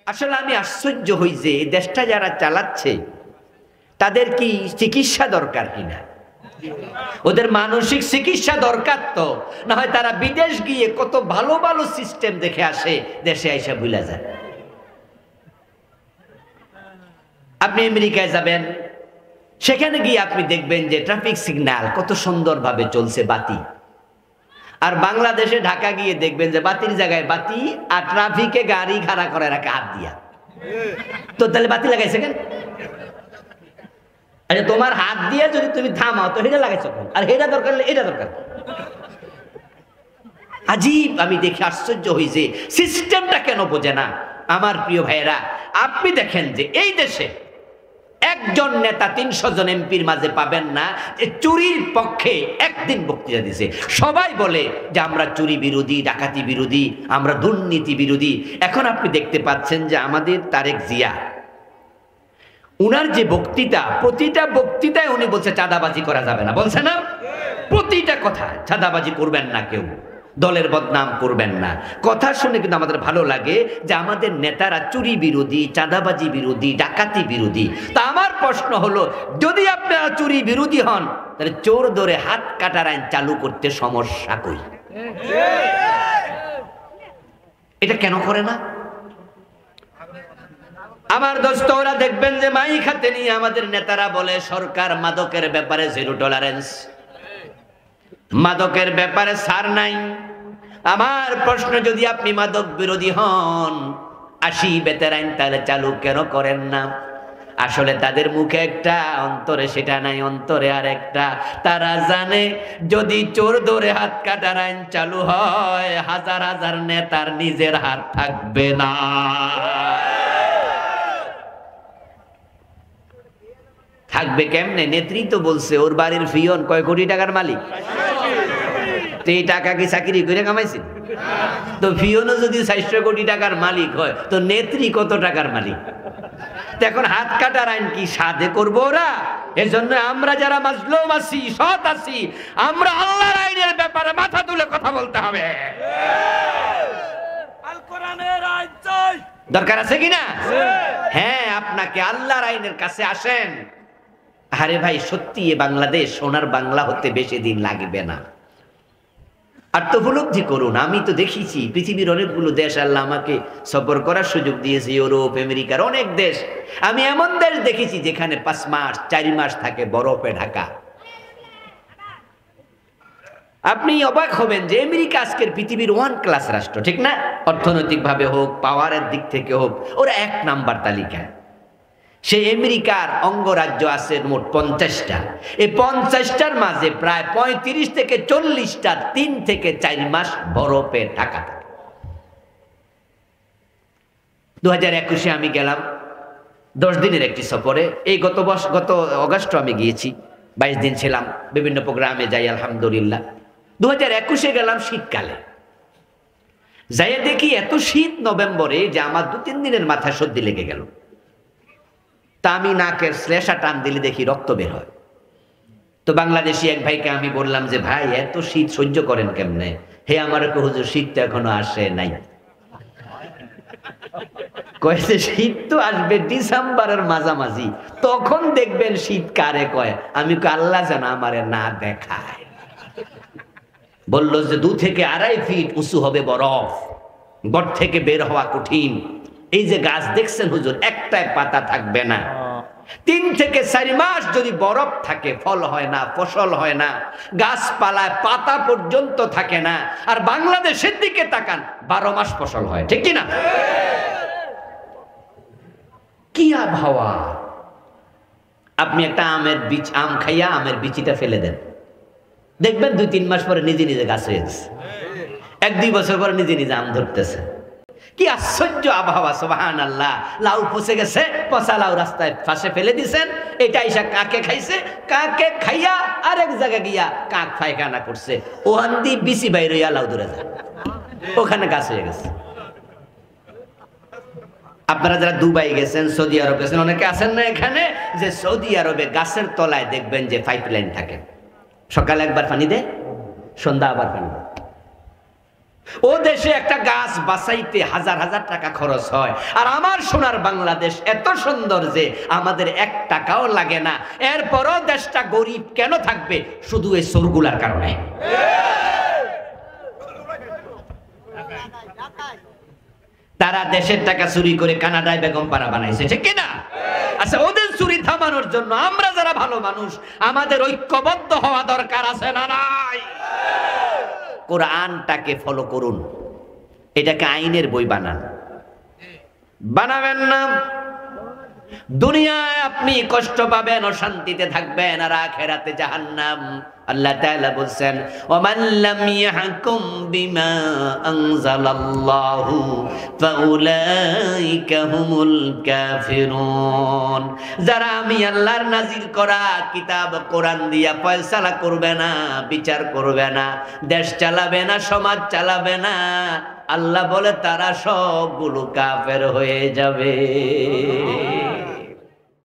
আসলে আমি আশ্চর্য হই যে এই দেশটা যারা চালাচ্ছে তাদের কি চিকিৎসা দরকার কিনা, ওদের মানসিক চিকিৎসা দরকার তো, না হয় তারা বিদেশ গিয়ে কত ভালো ভালো সিস্টেম দেখে আসে, দেশে আইসা ভুলে যায়। আপনি আমেরিকায় যাবেন, সেখানে গিয়ে আপনি দেখবেন যে ট্রাফিক সিগন্যাল কত সুন্দরভাবে চলছে, বাতি। আর বাংলাদেশে ঢাকা গিয়ে দেখবেন যে বাতির জায়গায় বাতি, আর ট্রাফিকে গাড়ি খাড়া করে রাখে হাত দিয়া। তো তাহলে বাতি লাগাইছে কেন? আচ্ছা, তোমার হাত দিয়ে যদি তুমি থামাও তো হেটা লাগাইছো কেন? আর হেটা দরকার, এটা দরকার। আজীব, আমি দেখে আশ্চর্য হয়েছে, সিস্টেমটা কেন বোঝে না। আমার প্রিয় ভাইয়েরা, আপনি দেখেন যে এই দেশে একজন নেতা 300 জন এমপির মাঝে পাবেন না যে চুরির পক্ষে একদিন বক্তৃতা দিছে। সবাই বলে যে আমরা চুরি বিরোধী, ডাকাতি বিরোধী, আমরা দুর্নীতি বিরোধী। এখন আপনি দেখতে পাচ্ছেন যে আমাদের তারেক জিয়া, উনার যে বক্তৃতা, প্রতিটা বক্তৃতায় উনি বলছে চাঁদাবাজি করা যাবে না, বলছে না? প্রতিটা কথা, চাঁদাবাজি করবেন না, কেউ দলের বদনাম করবেন না। কথা শুনে কিন্তু আমাদের ভালো লাগে যে আমাদের নেতারা চুরি বিরোধী, চাঁদাবাজি বিরোধী, ডাকাতি বিরোধী। তা আমার প্রশ্ন হলো, যদি আপনারা চুরি বিরোধী হন, তাহলে চোর ধরে হাত কাটার আইন চালু করতে সমস্যা কই? এটা কেন করে না? আমার দোস্ত, ওরা দেখবেন যে মাইক হাতে নিয়ে আমাদের নেতারা বলে সরকার মাদকের ব্যাপারে জিরো টলারেন্স, মাদকের ব্যাপারে ছাড় নাই। আমার প্রশ্ন, যদি আপনি মাদক বিরোধী হন, 80 বেতের আইন তাহলে চালু কেন করেন না? আসলে তাদের মুখে একটা, অন্তরে সেটা নাই, অন্তরে আর একটা। তারা জানে যদি চোর ধরে হাত কাটার আইন চালু হয়, হাজার হাজার নেতার নিজের হাত থাকবে না। থাকবে কেমনে? নেতৃত্ব বলছে ওর বাড়ির ফিয়ন কয় কোটি টাকার মালিক। তো এই টাকা কি চাকরি করে কামাইছে? তো ফিয়নও যদি 400 কোটি টাকার মালিক হয়, তো নেত্রী কত টাকার মালিক? এখন হাত কাটার আইন কি সাধে করবো ওরা? এজন্য আমরা যারা মাজলুম আছি, সৎ আছি, আমরা আল্লাহর আইনের ব্যাপারে মাথা তুলে কথা বলতে হবে। আল কোরআনের আইন চাই, দরকার আছে কিনা? হ্যাঁ, আপনাকে আল্লাহর আইনের কাছে আসেন। আরে ভাই, সত্যি এ বাংলাদেশ সোনার বাংলা হতে বেশি দিন লাগবে না। আর তো উপলব্ধি করুন, আমি তো দেখেছি পৃথিবীর অনেকগুলো দেশ আল্লাহ আমাকে সফর করার সুযোগ দিয়েছে, ইউরোপ, আমেরিকার অনেক দেশ। আমি এমন দেশ দেখেছি যেখানে 5 মাস 4 মাস থাকে বরফে ঢাকা। আপনি অবাক হবেন যে আমেরিকা আজকের পৃথিবীর 1 ক্লাস রাষ্ট্র, ঠিক না? অর্থনৈতিকভাবে হোক, পাওয়ারের দিক থেকে হোক, ওরা 1 নাম্বার তালিকায়। সেই আমেরিকার অঙ্গরাজ্য আছে মোট 50টা। এই 50টার মাঝে প্রায় 35 থেকে 40টা 3 থেকে 4 মাস বরফে ঢাকা থাকে। 2021-এ আমি গেলাম 10 দিনের একটি সফরে। এই গত অগাস্টে আমি গিয়েছি, 22 দিন ছিলাম, বিভিন্ন প্রোগ্রামে যাই আলহামদুলিল্লাহ। 2021-এ গেলাম শীতকালে, যাই দেখি এত শীত নভেম্বরে যে আমার 2-3 দিনের মাথায় সর্দি লেগে গেল। তা আমি নাকের শ্লেষা টান দিলে দেখি রক্ত বের হয়। তো বাংলাদেশি এক ভাইকে আমি বললাম যে ভাই, এত শীত সহ্য করেন কেমনে? হে আমার হুজুর, শীত তো এখনো আসে নাই। কয়েছে শীত তো আসবে ডিসেম্বরের মাঝামাঝি, তখন দেখবেন শীত কারে কয়। আমি আল্লাহ যেন আমারে না দেখায়। বললো যে 2 থেকে 2.5 ফিট উঁচু হবে বরফ, বরফ থেকে বের হওয়া কঠিন। এই যে গাছ দেখছেন হুজুর, একটাই পাতা থাকবে না। 3 থেকে 4 মাস যদি বরফ থাকে, ফল হয় না, ফসল হয় না, গাছপালায় পাতা পর্যন্ত থাকে না। আর বাংলাদেশের দিকে তাকান, 12 মাস ফসল হয়, ঠিক কিনা? কি আবহাওয়া! আপনি একটা আম খাইয়া আমের বিচিটা ফেলে দেন, দেখবেন 2-3 মাস পরে নিজে নিজে গাছ হয়ে গেছে, 1-2 বছর পরে নিজে নিজে আম ধরতেছে। কি আশ্চর্য আবহাওয়া! সুবহানাল্লাহ। লাউ পচে গেছে, পচা লাউ রাস্তায় পাশে ফেলে দিছেন, এটা এসে কাকে খাইছে, কাকে খাইয়া আরেক জায়গায় গিয়া কাক পায়খানা করছে, ওখান দিয়ে বিচি বাইরে লাউ ধরে যায়, ওখানে গাছ হয়ে গেছে। আপনারা যারা দুবাই গেছেন, সৌদি আরব গেছেন, অনেকে আছেন না এখানে, যে সৌদি আরবে গাছের তলায় দেখবেন যে পাইপলাইন থাকে, সকালে একবার পানি দেয়, সন্ধ্যা আবার পানি দেয়। ও দেশে একটা গাছ বাঁচাইতে হাজার হাজার টাকা খরচ হয়, আর আমার সোনার বাংলাদেশ এত সুন্দর যে আমাদের 1 টাকাও লাগে না, এরপরও দেশটা গরিব কেন থাকবে? শুধু এই চোরগুলার কারণে। তারা দেশের টাকা চুরি করে কানাডায় বেগম পাড়া বানাইছে, ঠিক কিনা? আচ্ছা, ওদের চুরি থামানোর জন্য আমরা যারা ভালো মানুষ, আমাদের ঐক্যবদ্ধ হওয়া দরকার আছে না নাই? কোরআনটাকে ফলো করুন, এটাকে আইনের বই বানান, বানাবেন না। দুনিয়ায় আপনি কষ্ট পাবেন, অশান্তিতে থাকবেন, আর আখিরাতে জাহান্নাম। আল্লাহ তাআলা বলেন, ওমান লাম ইয়াহকুম বিমা আনজালাল্লাহু ফাউলাইকা হুমুল কাফিরুন। যারা আমি আল্লাহর নাজিল করা কিতাব কোরআন দিয়া ফয়সালা করবে না, বিচার করবে না, দেশ চালাবে না, সমাজ চালাবে না, আল্লাহ বলে তারা সবগুলো কাফের হয়ে যাবে।